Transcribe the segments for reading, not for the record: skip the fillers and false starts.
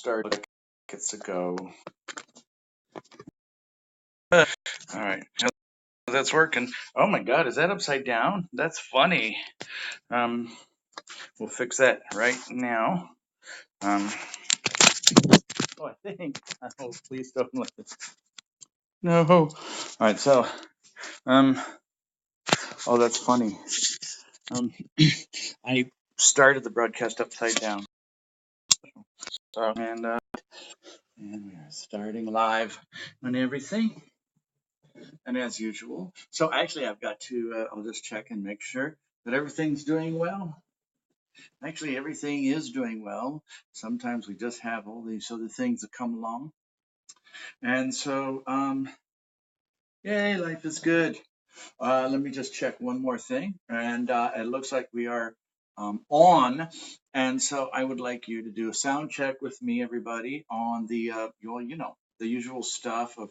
start. Gets to go. All right, that's working. Oh my God, is that upside down? That's funny. We'll fix that right now. Oh, I think. Oh, please don't let this. No. All right, so, oh, that's funny. I started the broadcast upside down. So, and we are starting live on everything. And as usual, so actually I've got to, I'll just check and make sure that everything's doing well. Actually, everything is doing well. Sometimes we just have all these other things that come along. And so, yay, life is good. Let me just check one more thing. And it looks like we are on. And so I would like you to do a sound check with me, everybody, on the, you know, the usual stuff of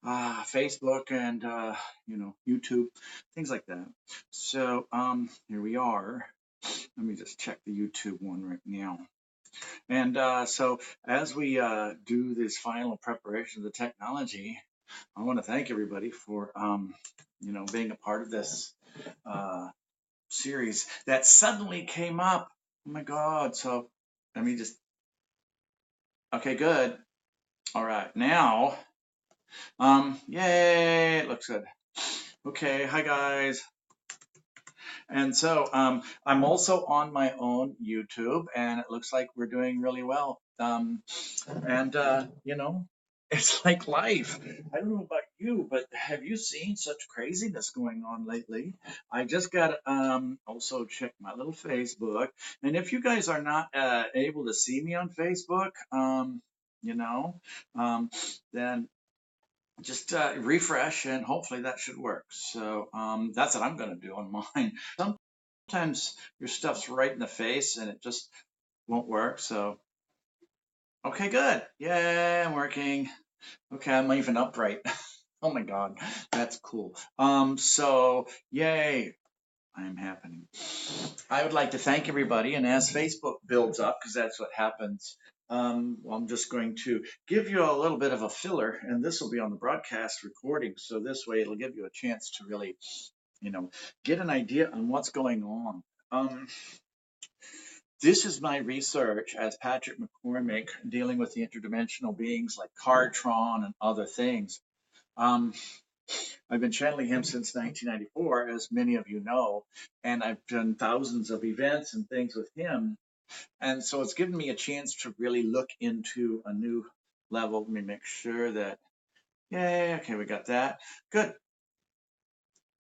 Facebook and, YouTube, things like that. So here we are. Let me just check the YouTube one right now. And so as we do this final preparation of the technology, I want to thank everybody for, being a part of this series that suddenly came up. Oh my God. So let me just, okay, good. All right, now, yay, it looks good. Okay, hi guys. And so I'm also on my own YouTube, and it looks like we're doing really well. It's like life. I don't know about you, but have you seen such craziness going on lately? I just got also check my little Facebook, and if you guys are not able to see me on Facebook, then just refresh, and hopefully that should work. So that's what I'm going to do on mine. Sometimes your stuff's right in the face and it just won't work. So, okay, good. Yay, I'm working. Okay, I'm even upright. Oh my God, that's cool. So yay, I'm happening. I would like to thank everybody, and as Facebook builds up, because that's what happens, I'm just going to give you a little bit of a filler, and this will be on the broadcast recording, so this way it'll give you a chance to really, get an idea on what's going on. This is my research as Patrick McCormick dealing with the interdimensional beings like Kartron and other things. I've been channeling him since 1994, as many of you know, and I've done thousands of events and things with him. And so it's given me a chance to really look into a new level. Let me make sure that, yay, okay, we got that. Good.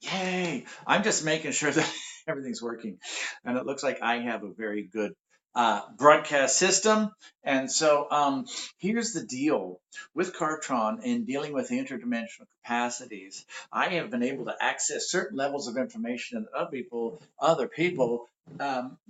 Yay. I'm just making sure that everything's working. And it looks like I have a very good broadcast system. And so here's the deal with Kartron in dealing with interdimensional capacities. I have been able to access certain levels of information that other people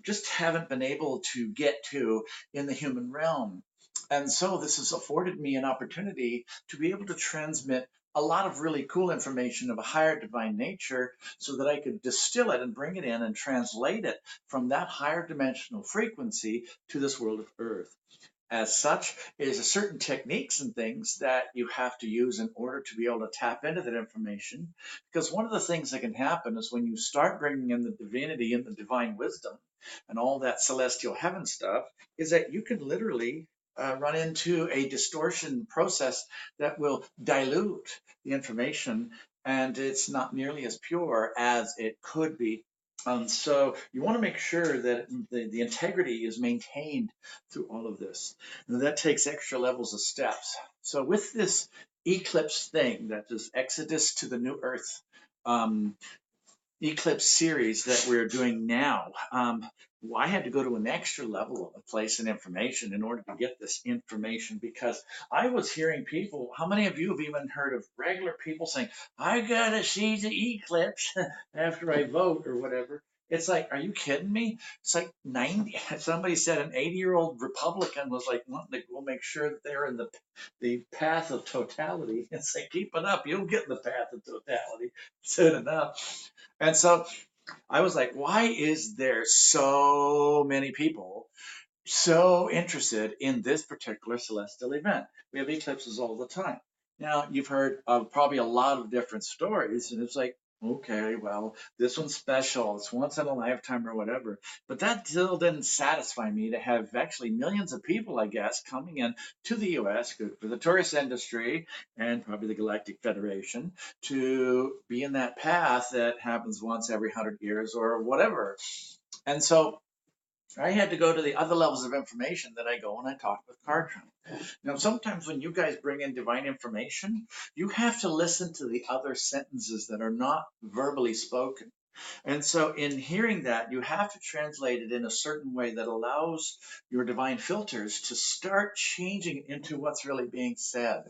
just haven't been able to get to in the human realm. And so this has afforded me an opportunity to be able to transmit a lot of really cool information of a higher divine nature so that I could distill it and bring it in and translate it from that higher dimensional frequency to this world of Earth. As such, it is a certain techniques and things that you have to use in order to be able to tap into that information. Because one of the things that can happen is when you start bringing in the divinity and the divine wisdom and all that celestial heaven stuff, is that you can literally run into a distortion process that will dilute the information, and it's not nearly as pure as it could be. So you want to make sure that the integrity is maintained through all of this. And that takes extra levels of steps. So with this eclipse thing, that is Exodus to the New Earth eclipse series that we're doing now, I had to go to an extra level of place and information in order to get this information, because I was hearing people, how many of you have even heard of regular people saying, I gotta see the eclipse after I vote or whatever? It's like, are you kidding me? It's like 90, somebody said an 80-year-old Republican was like, wanting to go make sure that they're in the path of totality. It's like, keep it up, you'll get in the path of totality soon enough. And so I was like, why is there so many people so interested in this particular celestial event. We have eclipses all the time. Now, you've heard of probably a lot of different stories, and it's like, okay, well, this one's special. It's once in a lifetime or whatever. But that still didn't satisfy me to have actually millions of people, I guess, coming in to the US, good for the tourist industry and probably the Galactic Federation, to be in that path that happens once every 100 years or whatever. And so I had to go to the other levels of information that I go when I talk with Kartron. Now, sometimes when you guys bring in divine information, you have to listen to the other sentences that are not verbally spoken. And so, in hearing that, you have to translate it in a certain way that allows your divine filters to start changing into what's really being said.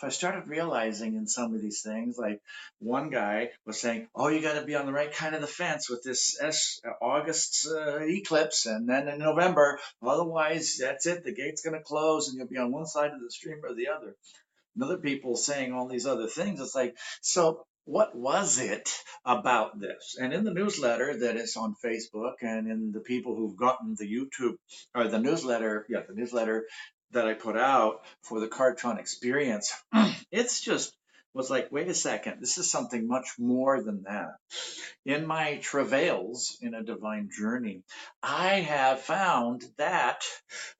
So I started realizing in some of these things, like one guy was saying, "Oh, you got to be on the right kind of the fence with this August eclipse, and then in November, otherwise that's it. The gate's going to close, and you'll be on one side of the stream or the other." And other people saying all these other things. It's like, so what was it about this? And in the newsletter that is on Facebook, and in the people who've gotten the YouTube or the newsletter, the newsletter that I put out for the Kartron experience, it's just was like, wait a second, this is something much more than that. In my travails in a divine journey, I have found that,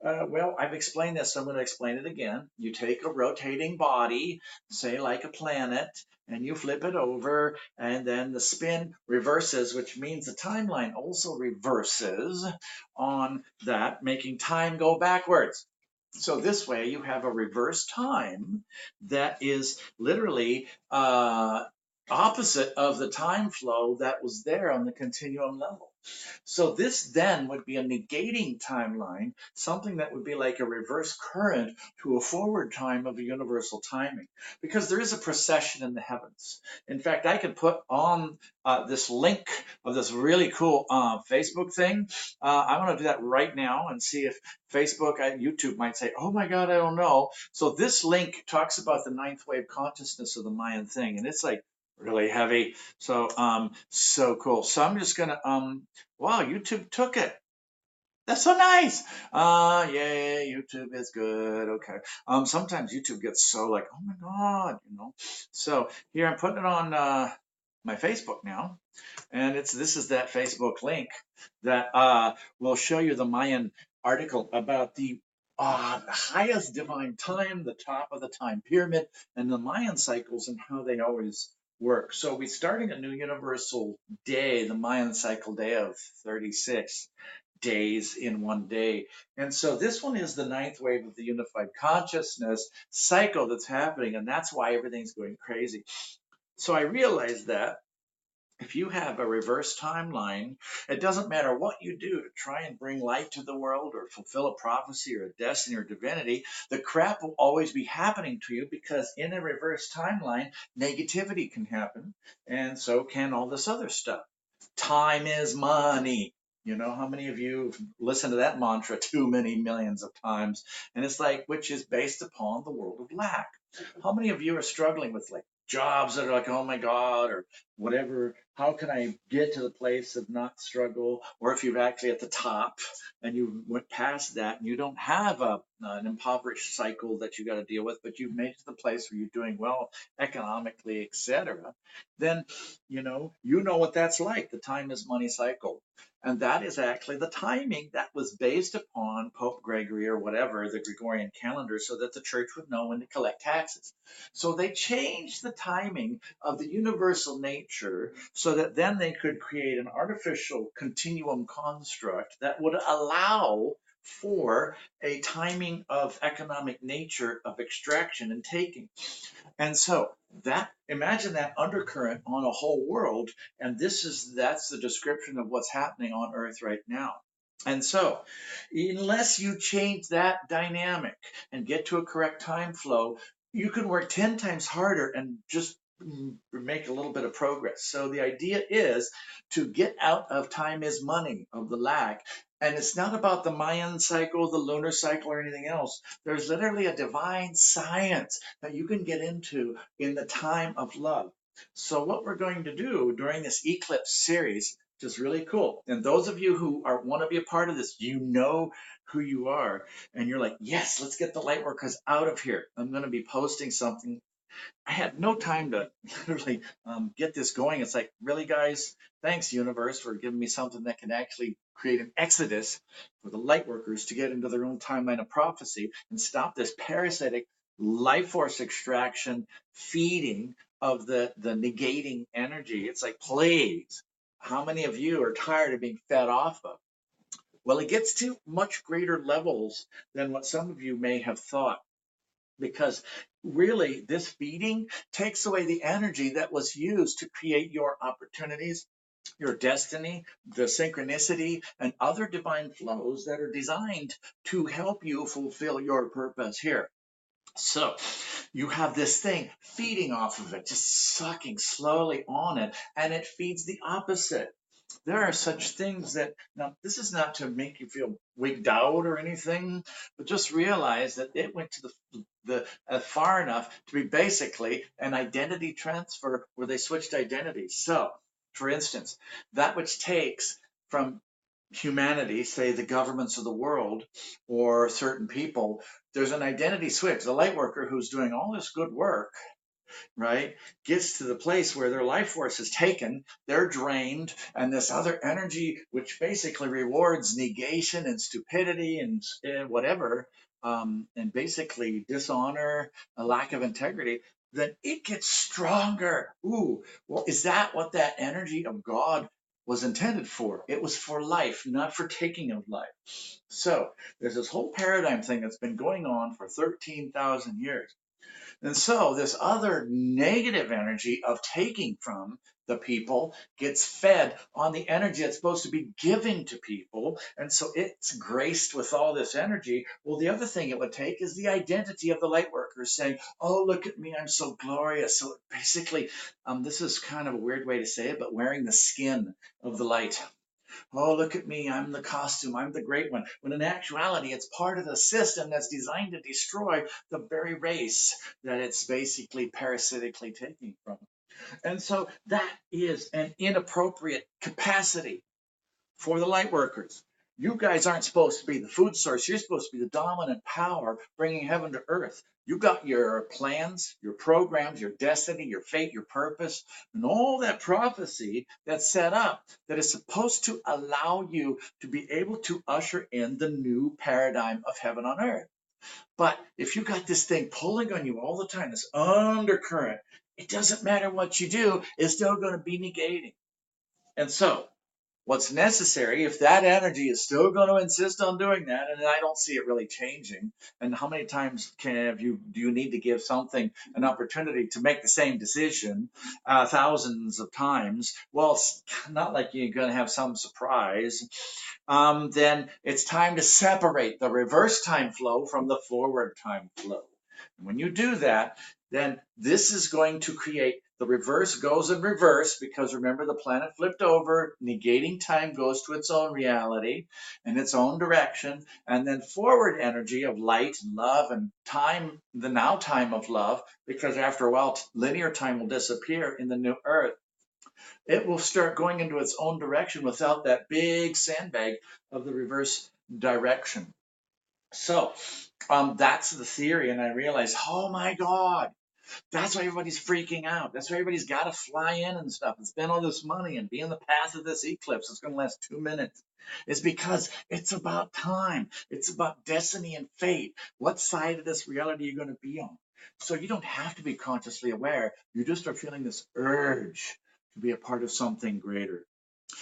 well, I've explained this, so I'm going to explain it again. You take a rotating body, say like a planet, and you flip it over, and then the spin reverses, which means the timeline also reverses on that, making time go backwards. So this way you have a reverse time that is literally opposite of the time flow that was there on the continuum level. So this then would be a negating timeline, something that would be like a reverse current to a forward time of a universal timing, because there is a precession in the heavens. In fact, I could put on this link of this really cool Facebook thing. I want to do that right now and see if Facebook and YouTube might say, "Oh my God, I don't know." So this link talks about the ninth wave consciousness of the Mayan thing, and it's like really heavy. So so cool. So I'm just gonna wow, YouTube took it. That's so nice. Yeah, YouTube is good. Okay. Sometimes YouTube gets so like, oh my God, you know. So here I'm putting it on my Facebook now, and this is that Facebook link that will show you the Mayan article about the highest divine time, the top of the time pyramid, and the Mayan cycles and how they always work. So we're starting a new universal day, the Mayan cycle day of 36 days in one day. And so this one is the ninth wave of the unified consciousness cycle that's happening, and that's why everything's going crazy. So I realized that if you have a reverse timeline, it doesn't matter what you do to try and bring light to the world or fulfill a prophecy or a destiny or divinity, the crap will always be happening to you, because in a reverse timeline, negativity can happen, and so can all this other stuff. Time is money. You know, how many of you have listened to that mantra too many millions of times? And it's like, which is based upon the world of lack. How many of you are struggling with like jobs that are like, oh my God, or whatever? How can I get to the place of not struggle? Or if you're actually at the top and you went past that and you don't have an impoverished cycle that you got to deal with, but you've made it to the place where you're doing well economically, etc., then you know what that's like, the time is money cycle. And that is actually the timing that was based upon Pope Gregory or whatever, the Gregorian calendar, so that the church would know when to collect taxes. So they changed the timing of the universal nature so that then they could create an artificial continuum construct that would allow for a timing of economic nature of extraction and taking. And so that, imagine that undercurrent on a whole world, and that's the description of what's happening on Earth right now. And so, unless you change that dynamic and get to a correct time flow, you can work 10 times harder and just make a little bit of progress. So the idea is to get out of time is money, of the lack. And it's not about the Mayan cycle, the lunar cycle, or anything else. There's literally a divine science that you can get into in the time of love. So what we're going to do during this eclipse series, which is really cool. And those of you who want to be a part of this, you know who you are, and you're like, yes, let's get the light workers out of here. I'm going to be posting something. I had no time to literally get this going. It's like, really, guys, thanks, universe, for giving me something that can actually create an exodus for the light workers to get into their own timeline of prophecy and stop this parasitic life force extraction feeding of the negating energy. It's like, please, how many of you are tired of being fed off of? Well, it gets to much greater levels than what some of you may have thought, because really this feeding takes away the energy that was used to create your opportunities, your destiny, the synchronicity, and other divine flows that are designed to help you fulfill your purpose here. So you have this thing feeding off of it, just sucking slowly on it, and it feeds the opposite. There are such things that, now this is not to make you feel wigged out or anything, but just realize that it went to the far enough to be basically an identity transfer where they switched identities. So, for instance, that which takes from humanity, say the governments of the world or certain people, there's an identity switch. The light worker who's doing all this good work, right, gets to the place where their life force is taken, they're drained, and this other energy, which basically rewards negation and stupidity and whatever, and basically dishonor, a lack of integrity, then it gets stronger. Ooh, well, is that what that energy of God was intended for? It was for life, not for taking of life. So there's this whole paradigm thing that's been going on for 13,000 years. And so this other negative energy of taking from the people gets fed on the energy that's supposed to be giving to people. And so it's graced with all this energy. Well, the other thing it would take is the identity of the light workers saying, oh, look at me, I'm so glorious. So basically, this is kind of a weird way to say it, but wearing the skin of the light. Oh, look at me, I'm the costume, I'm the great one. When in actuality, it's part of the system that's designed to destroy the very race that it's basically parasitically taking from. And so that is an inappropriate capacity for the light workers. You guys aren't supposed to be the food source. You're supposed to be the dominant power bringing heaven to earth. You got your plans, your programs, your destiny, your fate, your purpose, and all that prophecy that's set up that is supposed to allow you to be able to usher in the new paradigm of heaven on earth. But if you got this thing pulling on you all the time, this undercurrent, it doesn't matter what you do, it's still going to be negating. And so what's necessary, if that energy is still going to insist on doing that, and I don't see it really changing, and how many times do you need to give something an opportunity to make the same decision thousands of times? Well, it's not like you're going to have some surprise. Then it's time to separate the reverse time flow from the forward time flow. And when you do that, then this is going to create the reverse goes in reverse, because remember the planet flipped over, negating time goes to its own reality and its own direction, and then forward energy of light and love and time, the now time of love, because after a while linear time will disappear in the new earth. It will start going into its own direction without that big sandbag of the reverse direction. So that's the theory, and I realized, oh my God, that's why everybody's freaking out. That's why everybody's got to fly in and stuff and spend all this money and be in the path of this eclipse. It's going to last 2 minutes. It's because it's about time. It's about destiny and fate. What side of this reality are you going to be on? So you don't have to be consciously aware. You just are feeling this urge to be a part of something greater.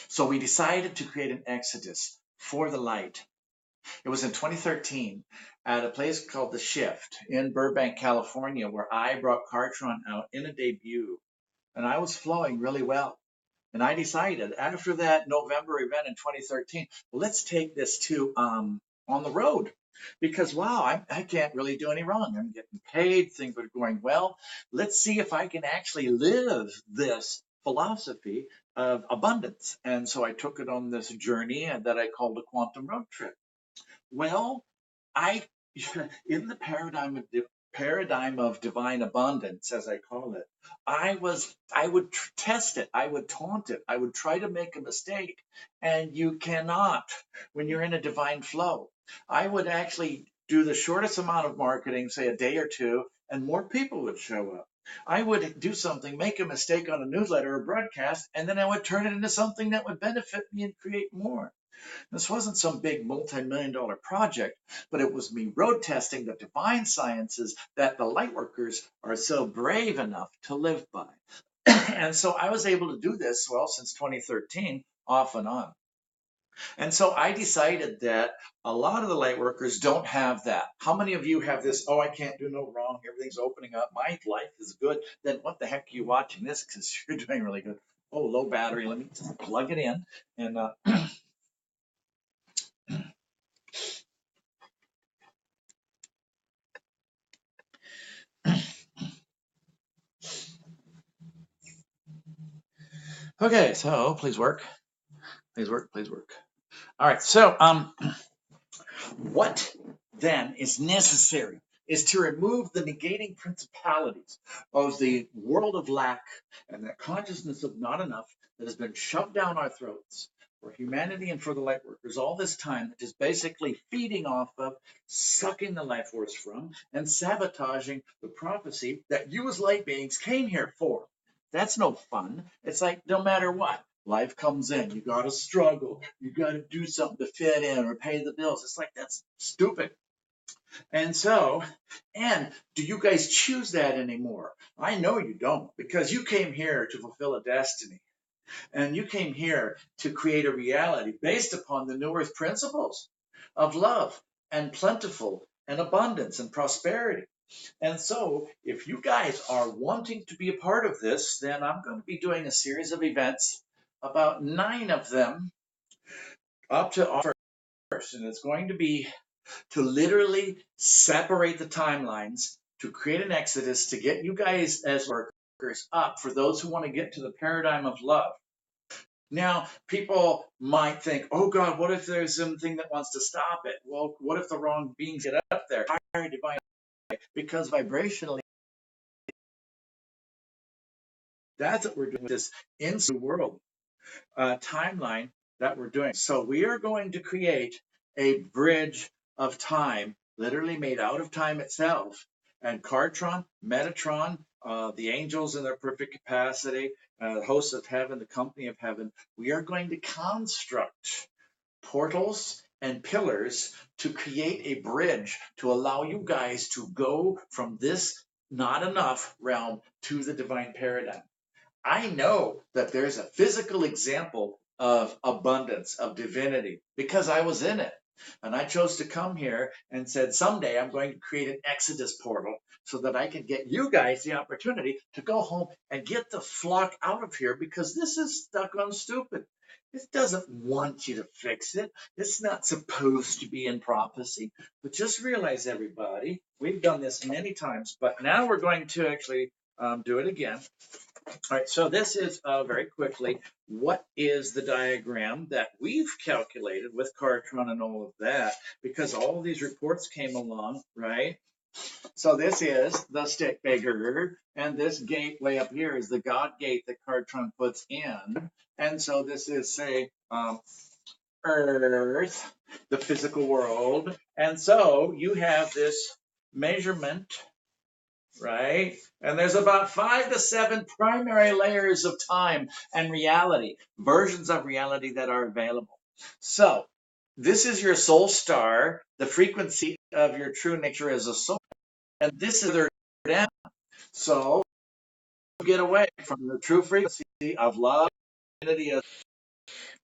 So we decided to create an exodus for the light. It was in 2013 at a place called The Shift in Burbank, California, where I brought Kartron out in a debut, and I was flowing really well. And I decided after that November event in 2013, well, let's take this to on the road, because wow, I can't really do any wrong. I'm getting paid, things are going well. Let's see if I can actually live this philosophy of abundance. And so I took it on this journey that I called a quantum road trip. Well, I, in the paradigm of paradigm of divine abundance, as I call it, I would test it, I would taunt it, I would try to make a mistake, and you cannot when you're in a divine flow. I would actually do the shortest amount of marketing, say a day or two, and more people would show up. I would do something, make a mistake on a newsletter or broadcast, and then I would turn it into something that would benefit me and create more. This wasn't some big multi-million-dollar project, but it was me road testing the divine sciences that the lightworkers are so brave enough to live by. And so I was able to do this, well, since 2013, off and on. And so I decided that a lot of the light workers don't have that. How many of you have this, oh, I can't do no wrong, everything's opening up, my life is good? Then what the heck are you watching this? Because you're doing really good. Oh, low battery, let me just plug it in. And okay, so please work. Please work, please work. All right, so what then is necessary is to remove the negating principalities of the world of lack and that consciousness of not enough that has been shoved down our throats for humanity and for the light workers all this time, that is basically feeding off of, sucking the life force from, and sabotaging the prophecy that you as light beings came here for. That's no fun. It's like no matter what, life comes in, you got to struggle, you got to do something to fit in or pay the bills. It's like, that's stupid. And so, and do you guys choose that anymore? I know you don't, because you came here to fulfill a destiny. And you came here to create a reality based upon the New Earth principles of love and plentiful and abundance and prosperity. And so, if you guys are wanting to be a part of this, then I'm going to be doing a series of events, about 9 of them, up to August. And it's going to be to literally separate the timelines, to create an exodus, to get you guys as workers up for those who want to get to the paradigm of love. Now, people might think, oh God, what if there's something that wants to stop it? Well, what if the wrong beings get up there? Higher divine, because vibrationally, that's what we're doing with this into world timeline that we're doing. So we are going to create a bridge of time, literally made out of time itself. And Kartron, Metatron, the angels in their perfect capacity, hosts of heaven, the company of heaven, we are going to construct portals and pillars to create a bridge to allow you guys to go from this not enough realm to the divine paradigm. I know that there's a physical example of abundance, of divinity, because I was in it. And I chose to come here and said, someday I'm going to create an Exodus portal so that I can get you guys the opportunity to go home and get the flock out of here, because this is stuck on stupid. It doesn't want you to fix it. It's not supposed to be in prophecy. But just realize, everybody, we've done this many times, but now we're going to actually do it again. All right, so this is very quickly, what is the diagram that we've calculated with Kartron and all of that, because all of these reports came along, right? So this is the stick figure, and this gate way up here is the God gate that Kartron puts in. And so this is, say, Earth, the physical world. And so you have this measurement, right? And there's about 5 to 7 primary layers of time and reality, versions of reality that are available. So this is your soul star, the frequency of your true nature as a soul, and this is their down. So get away from the true frequency of love, unity.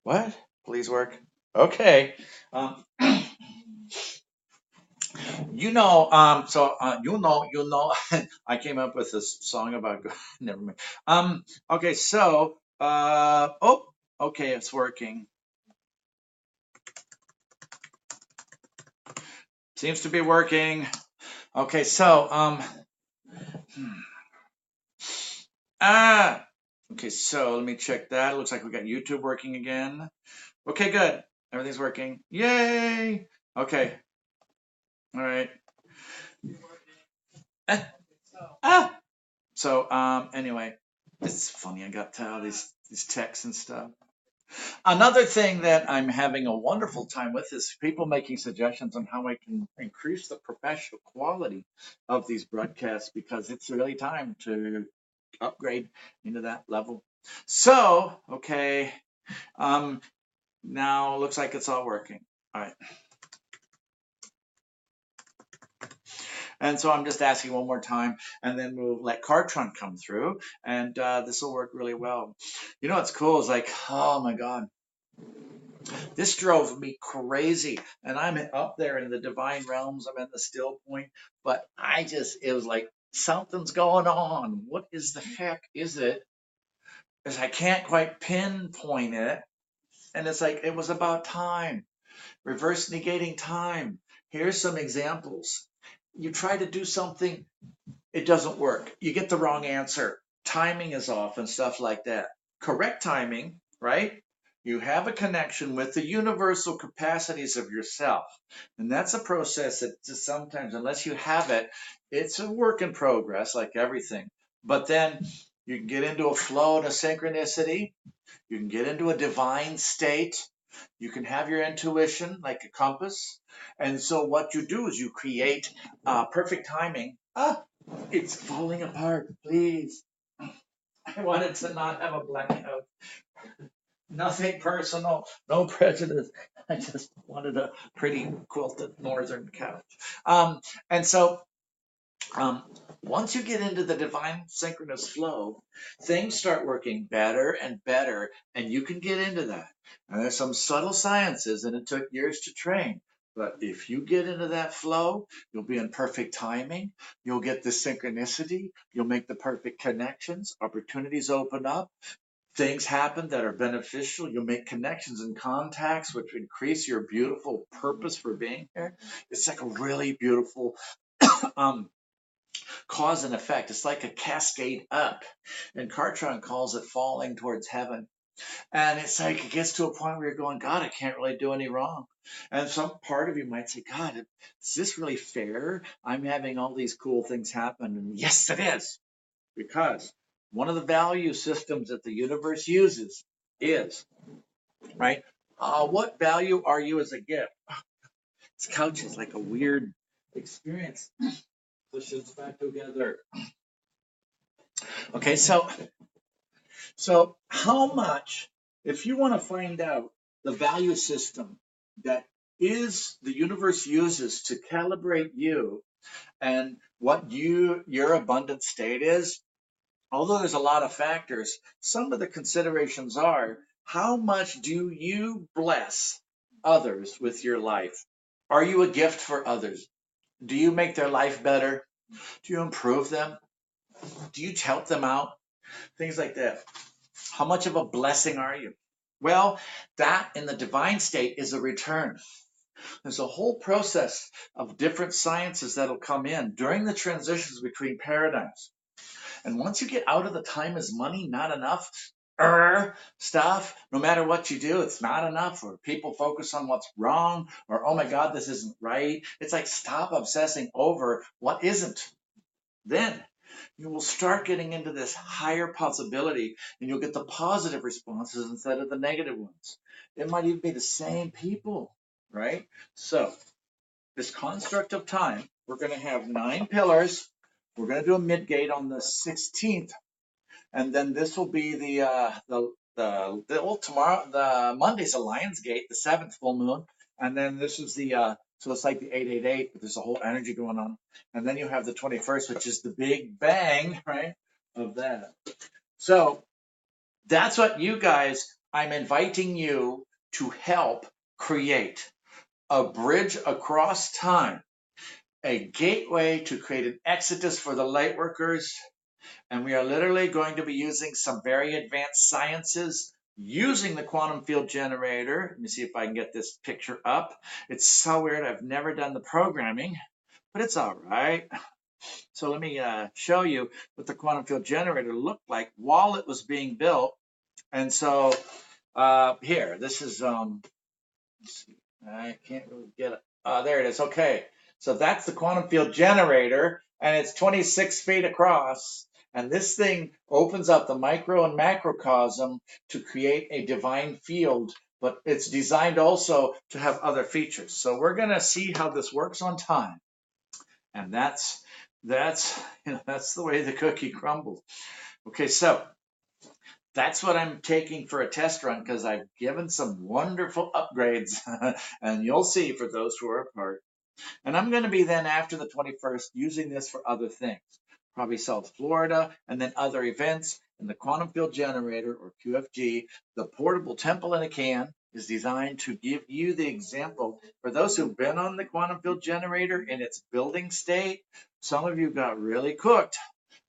What? Please work. Okay. You know, I came up with this song about, never mind. Okay, so, oh, okay, it's working. Seems to be working. Okay, so, okay, so let me check that. It looks like we got YouTube working again. Okay, good. Everything's working. Yay. Okay. All right. So anyway, it's funny. I got all these texts and stuff. Another thing that I'm having a wonderful time with is people making suggestions on how I can increase the professional quality of these broadcasts because it's really time to upgrade into that level. So, okay, now looks like it's all working. All right. And so I'm just asking one more time, and then we'll let Kartron come through, and this will work really well. You know what's cool is like, oh my God, this drove me crazy. And I'm up there in the divine realms, I'm in the still point, but it was like, something's going on. What is the heck is it? Because I can't quite pinpoint it. And it's like, it was about time, reverse negating time. Here's some examples. You try to do something, it doesn't work. You get the wrong answer. Timing is off and stuff like that. Correct timing, right? You have a connection with the universal capacities of yourself. And that's a process that just sometimes, unless you have it, it's a work in progress, like everything. But then you can get into a flow and a synchronicity. You can get into a divine state. You can have your intuition like a compass. And so what you do is you create perfect timing. It's falling apart, please. I wanted to not have a blackout. Nothing personal, no prejudice. I just wanted a pretty quilted northern couch. And so um, once you get into the divine synchronous flow, things start working better and better, and you can get into that. And there's some subtle sciences, and it took years to train. But if you get into that flow, you'll be in perfect timing. You'll get the synchronicity. You'll make the perfect connections. Opportunities open up. Things happen that are beneficial. You'll make connections and contacts, which increase your beautiful purpose for being here. It's like a really beautiful um, cause and effect. It's like a cascade up. And Kartron calls it falling towards heaven. And it's like it gets to a point where you're going, God, I can't really do any wrong. And some part of you might say, God, is this really fair? I'm having all these cool things happen. And yes, it is. Because one of the value systems that the universe uses is, right? What value are you as a gift? This couch is like a weird experience. Push us back together. Okay, so how much, if you want to find out the value system that is the universe uses to calibrate you and what your abundant state is, although there's a lot of factors, some of the considerations are how much do you bless others with your life? Are you a gift for others? Do you make their life better? Do you improve them? Do you help them out? Things like that. How much of a blessing are you? Well, that in the divine state is a return. There's a whole process of different sciences that'll come in during the transitions between paradigms. And once you get out of the time is money, not enough stuff, no matter what you do, it's not enough, or people focus on what's wrong, or oh my God, this isn't right. It's like stop obsessing over what isn't. Then you will start getting into this higher possibility and you'll get the positive responses instead of the negative ones. It might even be the same people, right? So this construct of time, we're going to have 9 pillars. We're going to do a midgate on the 16th, and then this will be tomorrow. The Monday's a Lion's Gate, the 7th full moon, and then this is so it's like the 888, but there's a whole energy going on, and then you have the 21st, which is the big bang, right, of that. So that's what you guys. I'm inviting you to help create a bridge across time, a gateway to create an exodus for the light workers. And we are literally going to be using some very advanced sciences using the quantum field generator. Let me see if I can get this picture up. It's so weird. I've never done the programming, but it's all right. So let me show you what the quantum field generator looked like while it was being built. And so here, this is, let's see, I can't really get it. There it is. Okay. So that's the quantum field generator. and it's 26 feet across. And this thing opens up the micro and macrocosm to create a divine field, but it's designed also to have other features. So we're going to see how this works on time. And that's that's the way the cookie crumbles. Okay, so that's what I'm taking for a test run because I've given some wonderful upgrades, and you'll see for those who are a part. And I'm going to be then after the 21st using this for other things, probably South Florida and then other events. And the quantum field generator, or QFG, the portable temple in a can, is designed to give you the example. For those who've been on the quantum field generator in its building state, some of you got really cooked.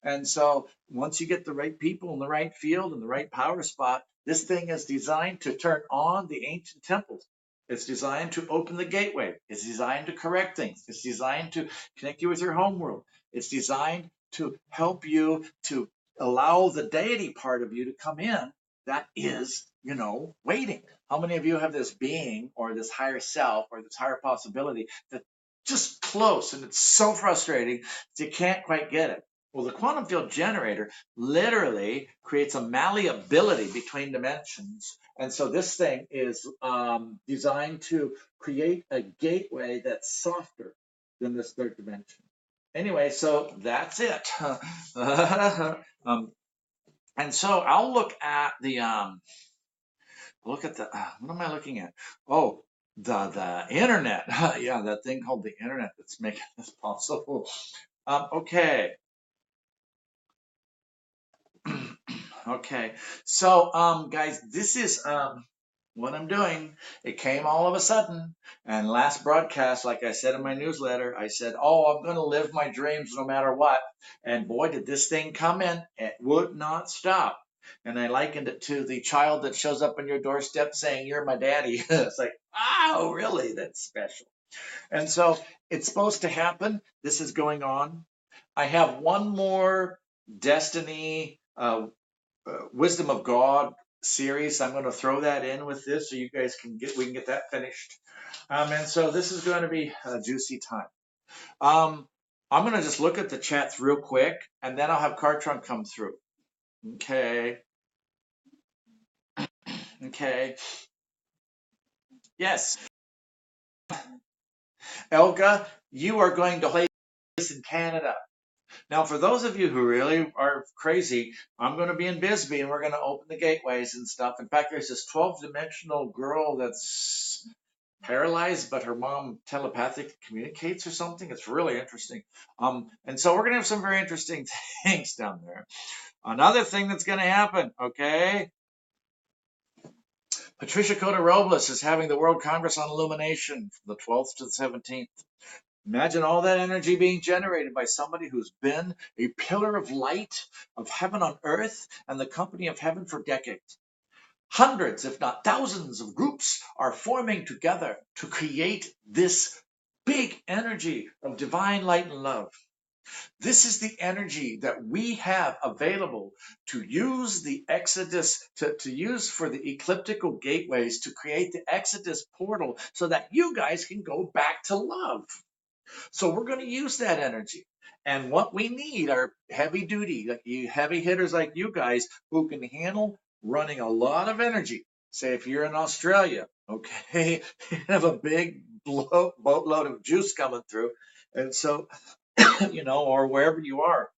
And so once you get the right people in the right field and the right power spot, this thing is designed to turn on the ancient temples. It's designed to open the gateway. It's designed to correct things. It's designed to connect you with your home world. It's designed to help you to allow the deity part of you to come in that is, waiting. How many of you have this being or this higher self or this higher possibility that's just close and it's so frustrating that you can't quite get it? Well, the quantum field generator literally creates a malleability between dimensions. And so this thing is designed to create a gateway that's softer than this third dimension. Anyway, so that's it. And so I'll look at the, what am I looking at? Oh, the internet. Yeah, that thing called the internet that's making this possible. Okay. Okay, so guys, this is what I'm doing. It came all of a sudden, and last broadcast, like I said in my newsletter, I said, "Oh, I'm going to live my dreams no matter what." And boy, did this thing come in! It would not stop. And I likened it to the child that shows up on your doorstep saying, "You're my daddy." It's like, "Oh, really? That's special." And so it's supposed to happen. This is going on. I have one more Destiny. Wisdom of God series. I'm going to throw that in with this so you guys we can get that finished. And so this is going to be a juicy time. I'm going to just look at the chats real quick and then I'll have Kartron come through. Okay. Okay. Yes. Elga, you are going to play this in Canada. Now, for those of you who really are crazy, I'm going to be in Bisbee and we're going to open the gateways and stuff. In fact, there's this 12-dimensional girl that's paralyzed, but her mom telepathically communicates or something. It's really interesting. And so we're going to have some very interesting things down there. Another thing that's going to happen, okay? Patricia Cota Robles is having the World Congress on Illumination from the 12th to the 17th. Imagine all that energy being generated by somebody who's been a pillar of light, of heaven on earth, and the company of heaven for decades. Hundreds, if not thousands, of groups are forming together to create this big energy of divine light and love. This is the energy that we have available to use the Exodus, to use for the ecliptical gateways to create the Exodus portal so that you guys can go back to love. So we're going to use that energy. And what we need are heavy duty, like you heavy hitters like you guys who can handle running a lot of energy. Say if you're in Australia, okay, you have a big boatload of juice coming through. And so, or wherever you are,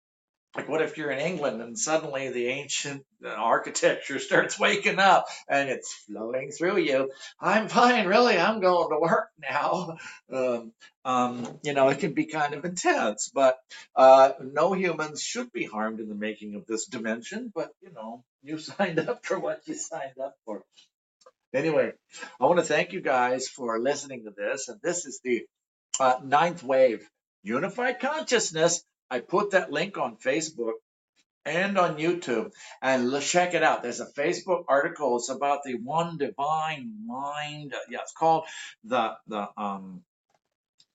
like what if you're in England and suddenly the ancient architecture starts waking up and it's flowing through you? I'm fine, really. I'm going to work now. It can be kind of intense, but no humans should be harmed in the making of this dimension. But you signed up for what you signed up for. Anyway, I want to thank you guys for listening to this, and this is the ninth wave, unified consciousness. I put that link on Facebook and on YouTube, and let's check it out. There's a Facebook article. It's about the one divine mind. Yeah, it's called the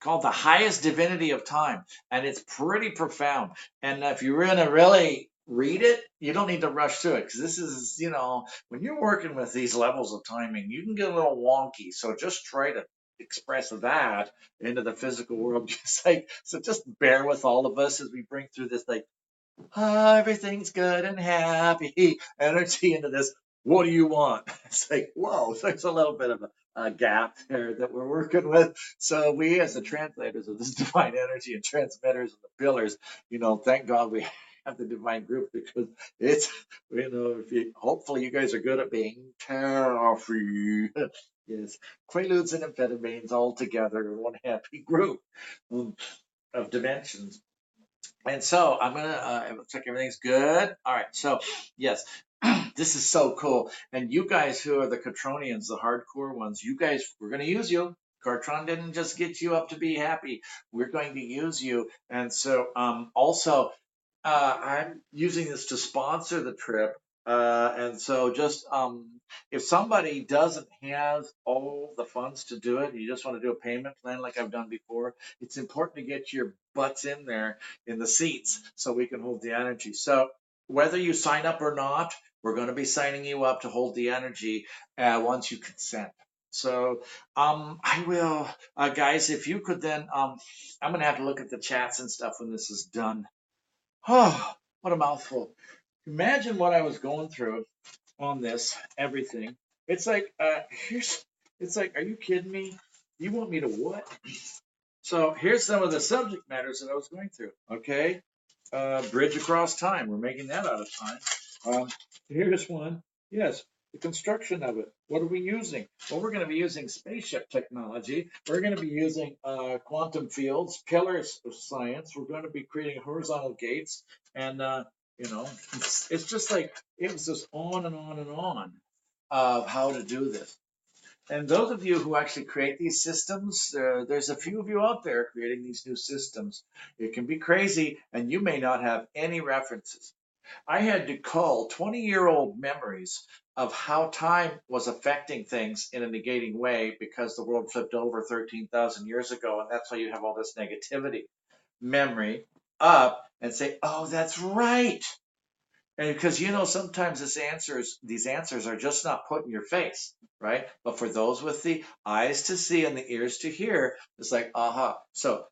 highest divinity of time, and it's pretty profound. And if you're gonna really read it, you don't need to rush through it because this is, when you're working with these levels of timing, you can get a little wonky. So just try to express that into the physical world. Just like, so just bear with all of us as we bring through this, like, everything's good and happy energy into this. What do you want? It's like, whoa, there's a little bit of a gap there that we're working with. So we, as the translators of this divine energy and transmitters and the pillars, thank God we have the divine group, because it's, if you, hopefully you guys are good at being carefree. Yes, quaaludes and amphetamines all together in one happy group of dimensions. And so I'm gonna check everything's good. All right. So yes, this is so cool. And you guys who are the Kartronians, the hardcore ones, you guys, we're gonna use you. Kartron didn't just get you up to be happy. We're going to use you. And so also I'm using this to sponsor the trip. And so just if somebody doesn't have all the funds to do it, you just want to do a payment plan like I've done before, it's important to get your butts in there in the seats so we can hold the energy. So whether you sign up or not, we're going to be signing you up to hold the energy once you consent. So I will, guys, if you could then, I'm going to have to look at the chats and stuff when this is done. Oh, what a mouthful. Imagine what I was going through on this, everything. It's like, it's like, are you kidding me? You want me to what? So here's some of the subject matters that I was going through. Okay. Bridge across time. We're making that out of time. Here's one. Yes, the construction of it. What are we using? Well, we're going to be using spaceship technology. We're going to be using quantum fields, pillars of science. We're going to be creating horizontal gates. And, it's just like, it was just on and on and on of how to do this. And those of you who actually create these systems, there's a few of you out there creating these new systems. It can be crazy, and you may not have any references. I had to cull 20-year-old memories of how time was affecting things in a negating way because the world flipped over 13,000 years ago, and that's why you have all this negativity. Memory up and say, oh, that's right. And because sometimes these answers are just not put in your face, right? But for those with the eyes to see and the ears to hear, it's like, aha. So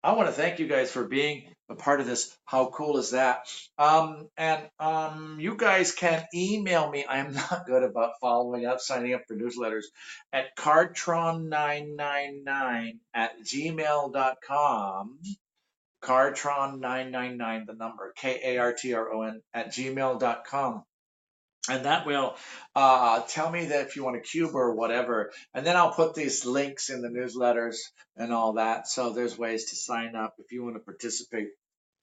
I want to thank you guys for being a part of this. How cool is that? And you guys can email me. I am not good about following up, signing up for newsletters at Kartron999 at gmail.com. Kartron999, the number, Kartron at gmail.com. And that will tell me that if you want a cube or whatever. And then I'll put these links in the newsletters and all that. So there's ways to sign up if you want to participate.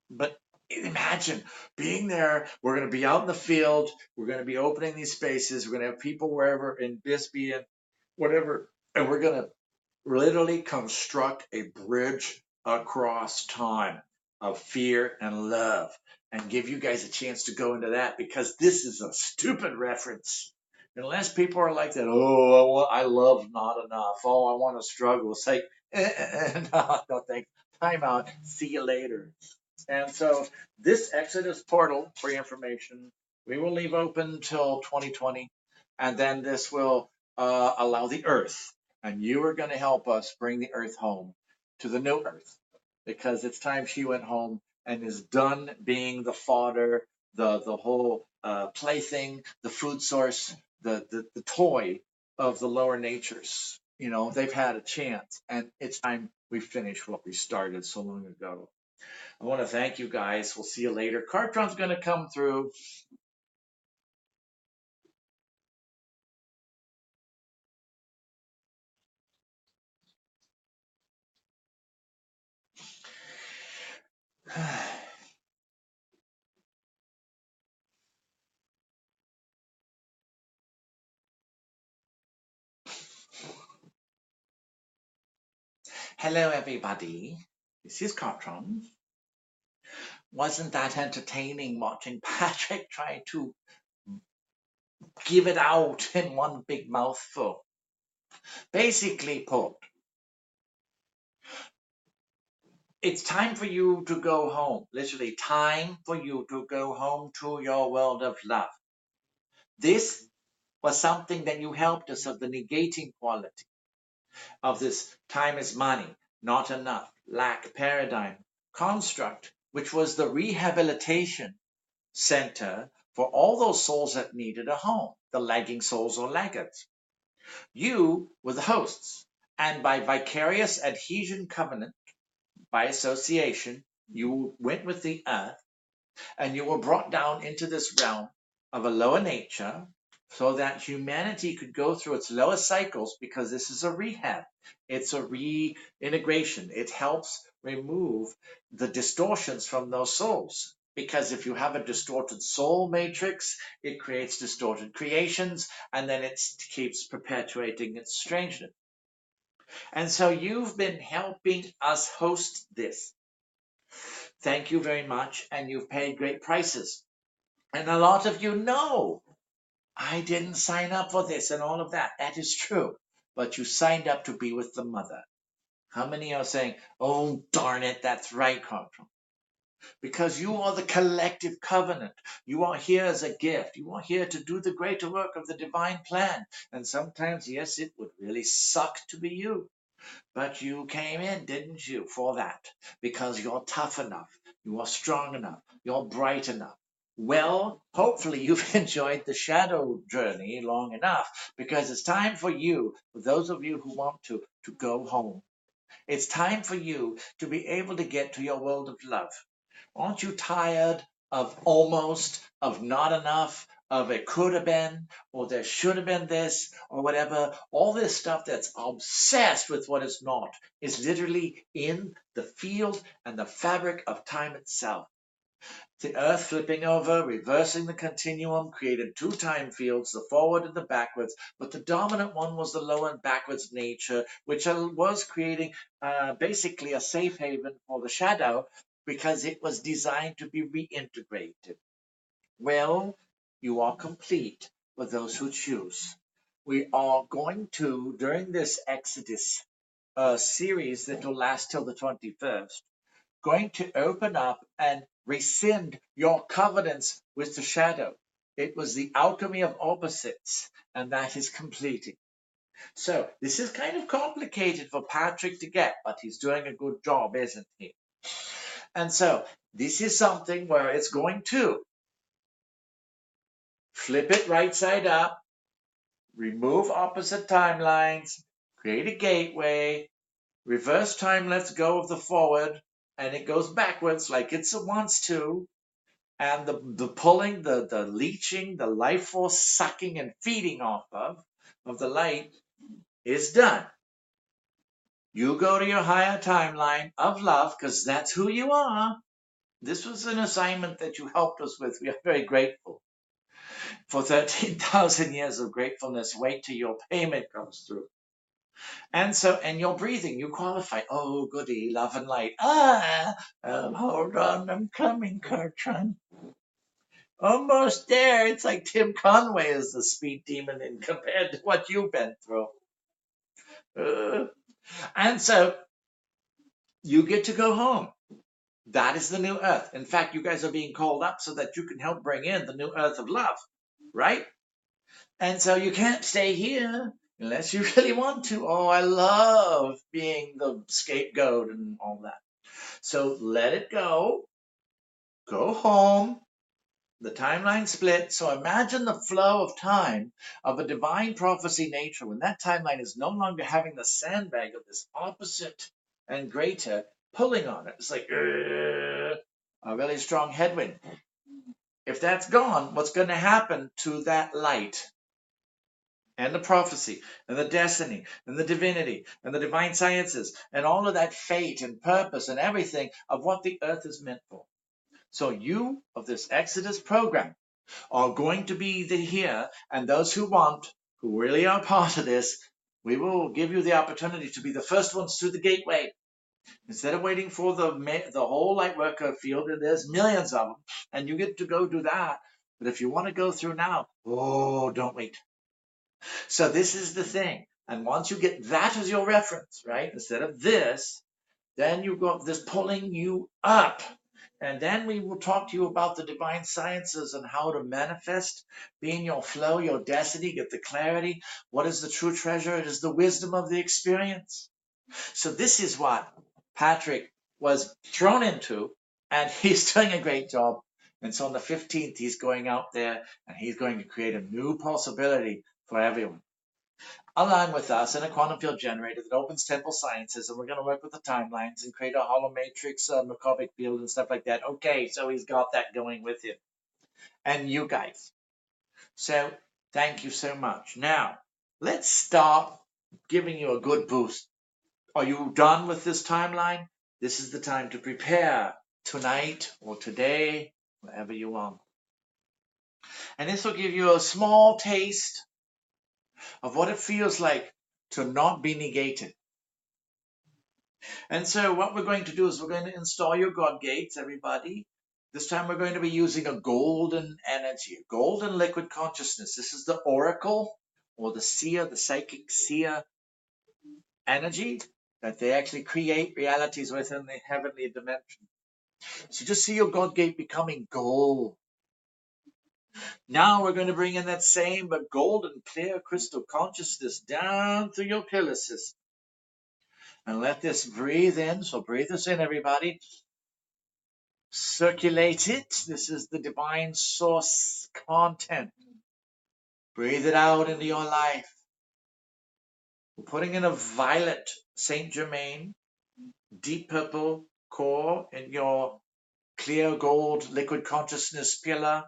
But imagine being there. We're going to be out in the field. We're going to be opening these spaces. We're going to have people wherever in Bisbee and whatever. And we're going to literally construct a bridge across time of fear and love and give you guys a chance to go into that, because this is a stupid reference. Unless people are like that, oh, I love not enough. Oh, I want to struggle. It's like, no, thanks. Time out. See you later. And so this Exodus portal, for your information, we will leave open till 2020. And then this will allow the Earth. And you are going to help us bring the Earth home to the new Earth, because it's time she went home and is done being the fodder, the whole plaything, the food source, the toy of the lower natures. They've had a chance, and it's time we finish what we started so long ago. I want to thank you guys. We'll see you later. Kartron's going to come through. Hello, everybody. This is Kartron. Wasn't that entertaining watching Patrick try to give it out in one big mouthful? Basically put, it's time for you to go home. Literally, time for you to go home to your world of love. This was something that you helped us of the negating quality. of this time is money, not enough, lack paradigm construct, which was the rehabilitation center for all those souls that needed a home, the lagging souls or laggards. You were the hosts, and by vicarious adhesion covenant, by association, you went with the earth and you were brought down into this realm of a lower nature so that humanity could go through its lower cycles, because this is a rehab. It's a reintegration. It helps remove the distortions from those souls. Because if you have a distorted soul matrix, it creates distorted creations, and then it keeps perpetuating its strangeness. And so you've been helping us host this. Thank you very much, and you've paid great prices. And a lot of you know, I didn't sign up for this and all of that. That is true. But you signed up to be with the mother. How many are saying, oh, darn it, that's right, Kartron? Because you are the collective covenant. You are here as a gift. You are here to do the greater work of the divine plan. And sometimes, yes, it would really suck to be you. But you came in, didn't you, for that? Because you're tough enough. You are strong enough. You're bright enough. Well, hopefully you've enjoyed the shadow journey long enough, because it's time for you, for those of you who want to go home. It's time for you to be able to get to your world of love. Aren't you tired of almost, of not enough, of it could have been, or there should have been this, or whatever? All this stuff that's obsessed with what is not is literally in the field and the fabric of time itself. The earth flipping over, reversing the continuum, created two time fields, the forward and the backwards, but the dominant one was the lower and backwards nature, which was creating basically a safe haven for the shadow, because it was designed to be reintegrated. Well, you are complete for those who choose. We are going to, during this Exodus series that will last till the 21st, going to open up and rescind your covenants with the shadow. It was the alchemy of opposites, and that is completing. So this is kind of complicated for Patrick to get, but he's doing a good job, isn't he? And so this is something where it's going to flip it right side up, remove opposite timelines, create a gateway, reverse time lets go of the forward, and it goes backwards like it wants to. And the pulling, the leeching, the life force sucking and feeding off of the light is done. You go to your higher timeline of love, because that's who you are. This was an assignment that you helped us with. We are very grateful. For 13,000 years of gratefulness, wait till your payment comes through. And so, and you're breathing, you qualify. Oh, goody, love and light. Hold on, I'm coming, Kartron. Almost there. It's like Tim Conway is the speed demon in compared to what you've been through. And so you get to go home. That is the new earth. In fact, you guys are being called up so that you can help bring in the new earth of love, right? And so you can't stay here unless you really want to. Oh, I love being the scapegoat and all that. So let it go. Go home. The timeline split. So imagine the flow of time of a divine prophecy nature when that timeline is no longer having the sandbag of this opposite and greater pulling on it. It's like a really strong headwind. If that's gone, what's going to happen to that light and the prophecy and the destiny and the divinity and the divine sciences and all of that fate and purpose and everything of what the earth is meant for? So you of this Exodus program are going to be here, and those who want, who really are part of this, we will give you the opportunity to be the first ones through the gateway. Instead of waiting for the whole light worker field, and there's millions of them, and you get to go do that. But if you want to go through now, oh, don't wait. So this is the thing. And once you get that as your reference, right, instead of this, then you've got this pulling you up. And then we will talk to you about the divine sciences and how to manifest, be in your flow, your destiny, get the clarity. What is the true treasure? It is the wisdom of the experience. So this is what Patrick was thrown into, and he's doing a great job. And so on the 15th, he's going out there and he's going to create a new possibility for everyone. Align with us in a quantum field generator that opens temple sciences, and we're going to work with the timelines and create a hollow matrix, Markovic field, and stuff like that. Okay, so he's got that going with him. And you guys. So thank you so much. Now, let's start giving you a good boost. Are you done with this timeline? This is the time to prepare tonight or today, wherever you want. And this will give you a small taste of what it feels like to not be negated. And so what we're going to do is we're going to install your God gates, everybody. This time we're going to be using a golden energy, a golden liquid consciousness. This is the oracle or the seer, the psychic seer energy that they actually create realities within the heavenly dimension. So just see your God gate becoming gold. Now we're going to bring in that same but golden clear crystal consciousness down through your pillar system. And let this breathe in. So breathe this in, everybody. Circulate it. This is the divine source content. Breathe it out into your life. We're putting in a violet Saint Germain, deep purple core in your clear gold liquid consciousness pillar.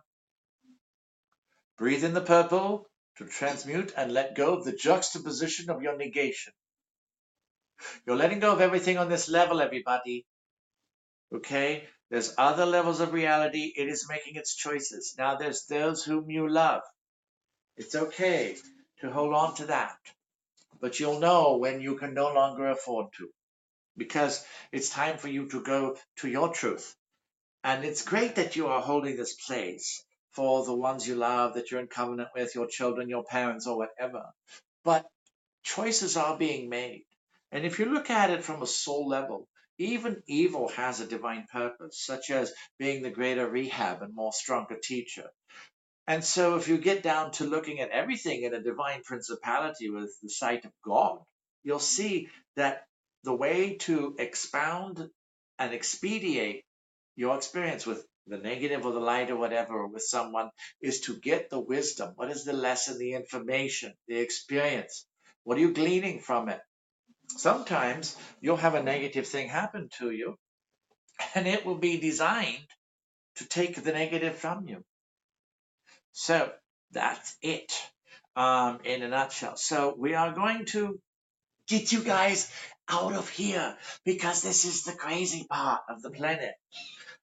Breathe in the purple to transmute and let go of the juxtaposition of your negation. You're letting go of everything on this level, everybody. Okay? There's other levels of reality. It is making its choices. Now there's those whom you love. It's okay to hold on to that. But you'll know when you can no longer afford to. Because it's time for you to go to your truth. And it's great that you are holding this place for the ones you love, that you're in covenant with, your children, your parents, or whatever. But choices are being made. And if you look at it from a soul level, even evil has a divine purpose, such as being the greater rehab and more stronger teacher. And so if you get down to looking at everything in a divine principality with the sight of God, you'll see that the way to expound and expedite your experience with the negative or the light or whatever, or with someone, is to get the wisdom. What is the lesson, the information, the experience? What are you gleaning from it? Sometimes you'll have a negative thing happen to you, and it will be designed to take the negative from you. So that's it in a nutshell. So we are going to get you guys out of here because this is the crazy part of the planet.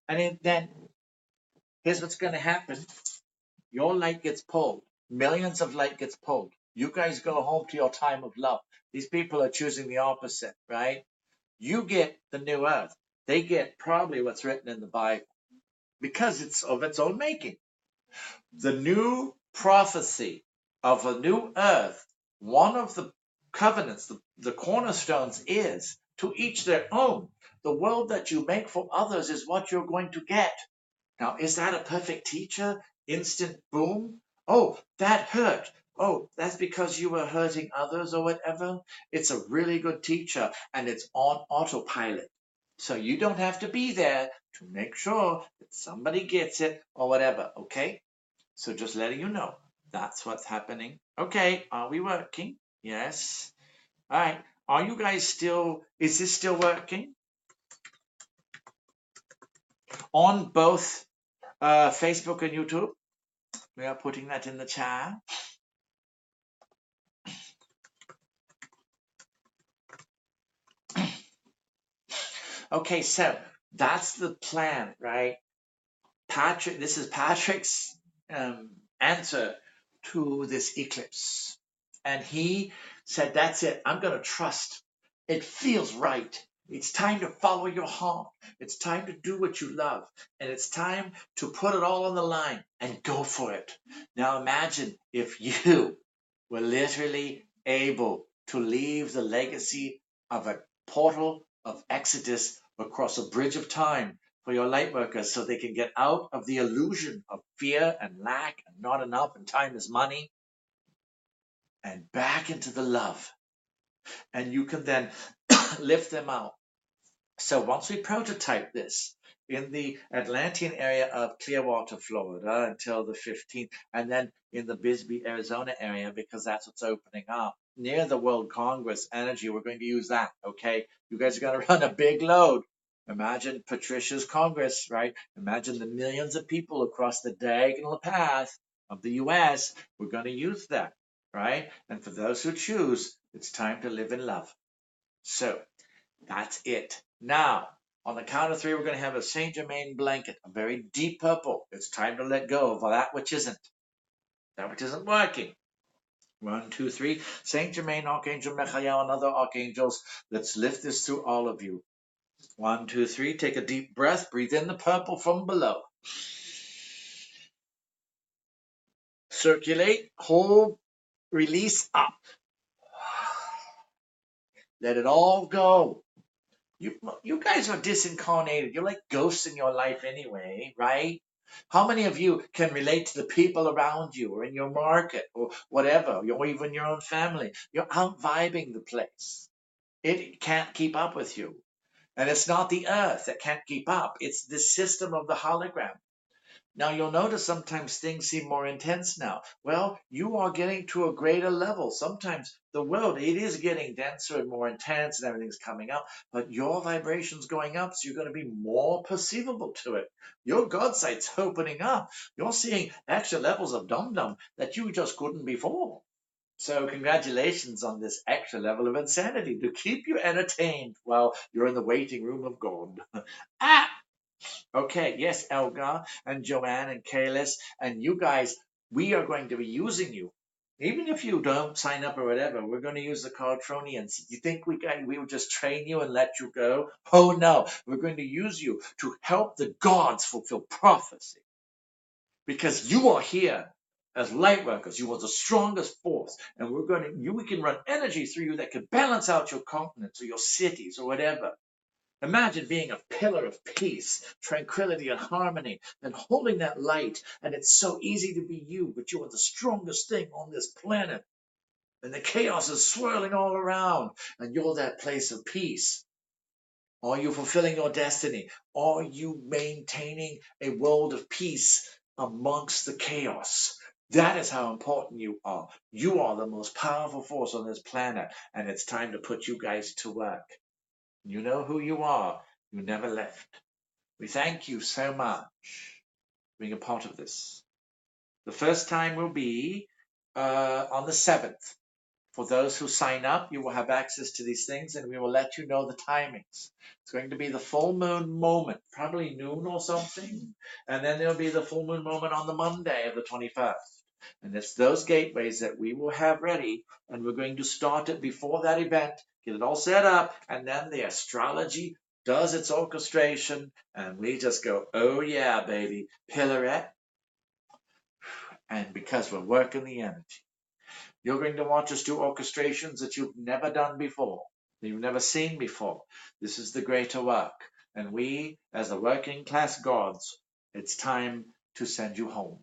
And then here's what's going to happen. Your light gets pulled. Millions of light gets pulled. You guys go home to your time of love. These people are choosing the opposite, right? You get the new earth. They get probably what's written in the Bible because it's of its own making. The new prophecy of a new earth, one of the covenants, the cornerstones is to each their own. The world that you make for others is what you're going to get. Now, is that a perfect teacher? Instant boom? Oh, that hurt. Oh, that's because you were hurting others or whatever. It's a really good teacher and it's on autopilot. So you don't have to be there to make sure that somebody gets it or whatever, okay? So just letting you know, that's what's happening. Okay, are we working? Yes. All right. Are you guys still, is this still working? On both Facebook and YouTube? We are putting that in the chat. Okay, so that's the plan, right? Patrick, this is Patrick's answer to this eclipse. And he said, that's it. I'm going to trust. It feels right. It's time to follow your heart. It's time to do what you love. And it's time to put it all on the line and go for it. Now imagine if you were literally able to leave the legacy of a portal of Exodus across a bridge of time for your light workers so they can get out of the illusion of fear and lack and not enough and time is money and back into the love. And you can then lift them out. So once we prototype this in the Atlantean area of Clearwater, Florida until the 15th, and then in the Bisbee, Arizona area, because that's what's opening up near the World Congress Energy, we're going to use that. Okay. You guys are going to run a big load. Imagine Patricia's Congress, right? Imagine the millions of people across the diagonal path of the US. We're going to use that, right? And for those who choose, it's time to live in love. So that's it. Now, on the count of three, we're going to have a Saint Germain blanket, a very deep purple. It's time to let go of that which isn't, working. 1, 2, 3. Saint Germain, Archangel Michael, and other archangels. Let's lift this through all of you. 1, 2, 3. Take a deep breath. Breathe in the purple from below. Circulate, hold, release up. Let it all go. You guys are disincarnated. You're like ghosts in your life anyway, right? How many of you can relate to the people around you or in your market or whatever, or even your own family? You're out vibing the place. It can't keep up with you. And it's not the earth that can't keep up. It's the system of the hologram. Now you'll notice sometimes things seem more intense now. Well, you are getting to a greater level. Sometimes the world, it is getting denser and more intense and everything's coming up, but your vibration's going up, so you're going to be more perceivable to it. Your God sight's opening up. You're seeing extra levels of dum-dum that you just couldn't before. So congratulations on this extra level of insanity to keep you entertained while you're in the waiting room of God. Ah! Okay, yes, Elgar and Joanne and Kalis and you guys, we are going to be using you. Even if you don't sign up or whatever, we're going to use the Kartronians. You think we will just train you and let you go? Oh no, we're going to use you to help the gods fulfill prophecy. Because you are here as light workers, you are the strongest force, and we can run energy through you that could balance out your continents or your cities or whatever. Imagine being a pillar of peace, tranquility, and harmony, and holding that light. And it's so easy to be you, but you are the strongest thing on this planet. And the chaos is swirling all around, and you're that place of peace. Are you fulfilling your destiny? Are you maintaining a world of peace amongst the chaos? That is how important you are. You are the most powerful force on this planet, and it's time to put you guys to work. You know who you are. You never left. We thank you so much for being a part of this. The first time will be on the 7th. For those who sign up, you will have access to these things and we will let you know the timings. It's going to be the full moon moment, probably noon or something. And then there'll be the full moon moment on the Monday of the 21st. And it's those gateways that we will have ready. And we're going to start it before that event, get it all set up. And then the astrology does its orchestration. And we just go, oh yeah, baby, pillarette. And because we're working the energy. You're going to want us to do orchestrations that you've never done before, that you've never seen before. This is the greater work. And we, as the working class gods, it's time to send you home.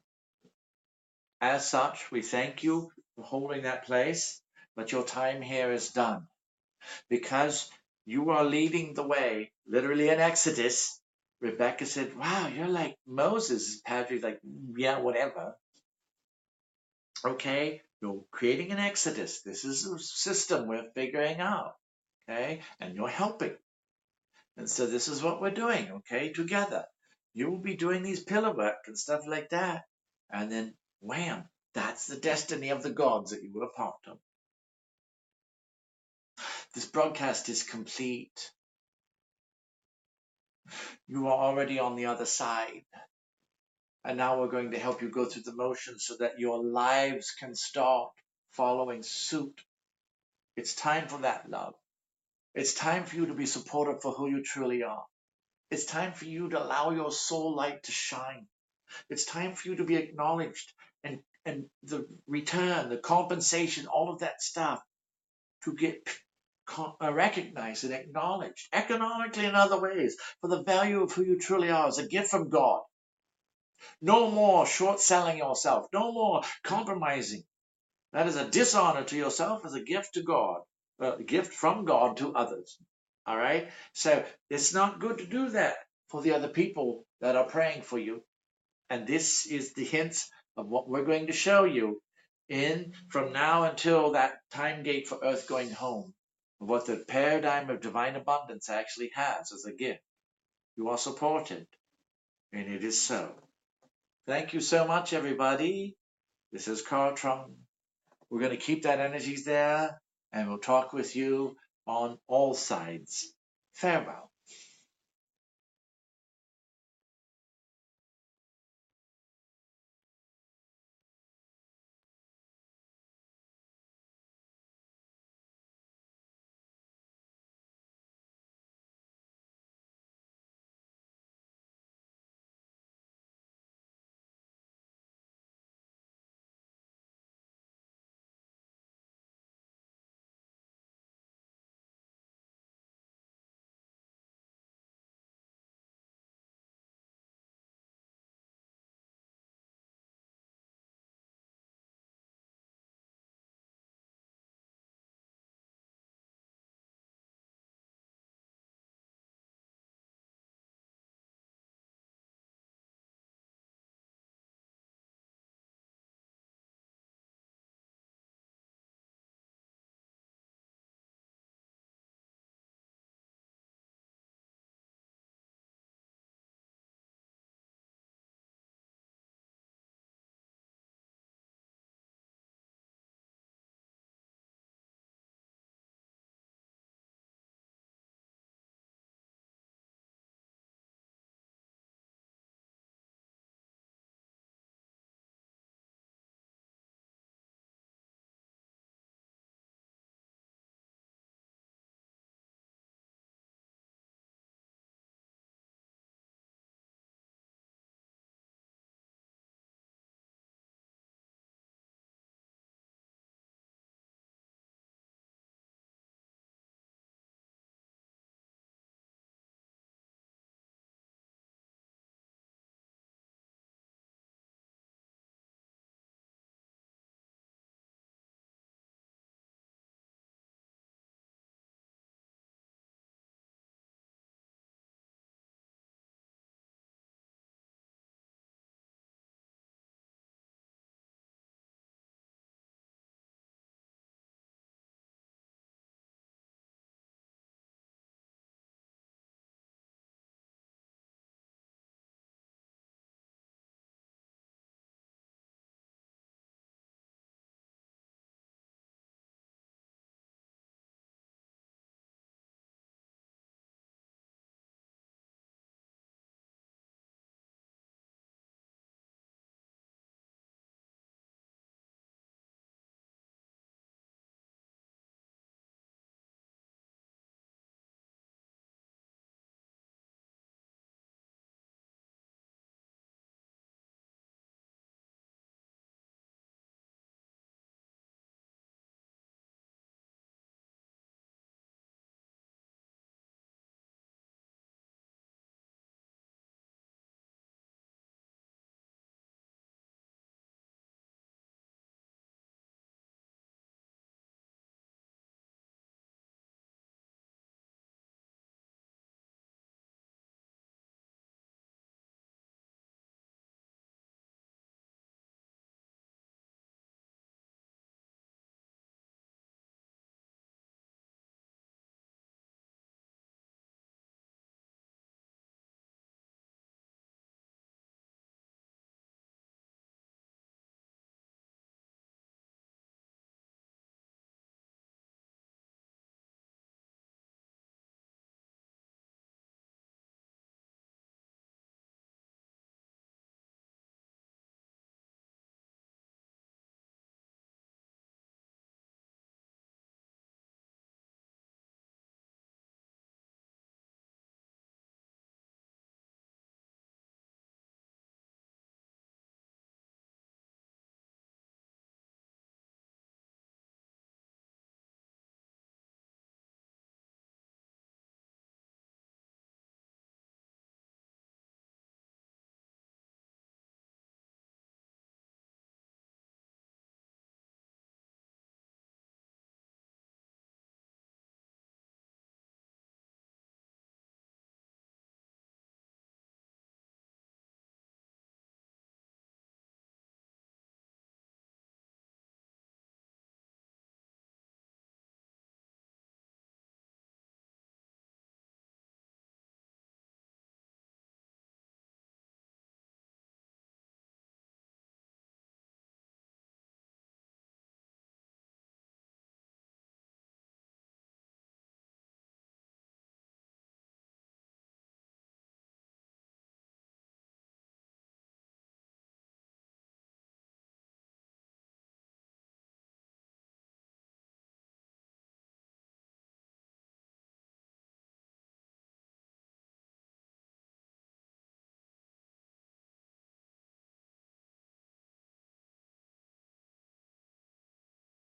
As such, we thank you for holding that place, but your time here is done. Because you are leading the way, literally in Exodus, Rebecca said, wow, you're like Moses. Patrick's like, yeah, whatever. Okay, you're creating an exodus. This is a system we're figuring out. Okay, and you're helping. And so this is what we're doing. Okay, together. You will be doing these pillar work and stuff like that. And then, wham, that's the destiny of the gods that you were a part of. This broadcast is complete. You are already on the other side. And now we're going to help you go through the motions so that your lives can start following suit. It's time for that, love. It's time for you to be supported for who you truly are. It's time for you to allow your soul light to shine. It's time for you to be acknowledged and the return, the compensation, all of that stuff to get recognized and acknowledged economically in other ways for the value of who you truly are as a gift from God. No more short selling yourself. No more compromising. That is a dishonor to yourself as a gift to God, a gift from God to others. All right. So it's not good to do that for the other people that are praying for you. And this is the hints of what we're going to show you in from now until that time gate for Earth going home, of what the paradigm of divine abundance actually has as a gift. You are supported, and it is so. Thank you so much, everybody. This is Kartron. We're going to keep that energies there, and we'll talk with you on all sides. Farewell.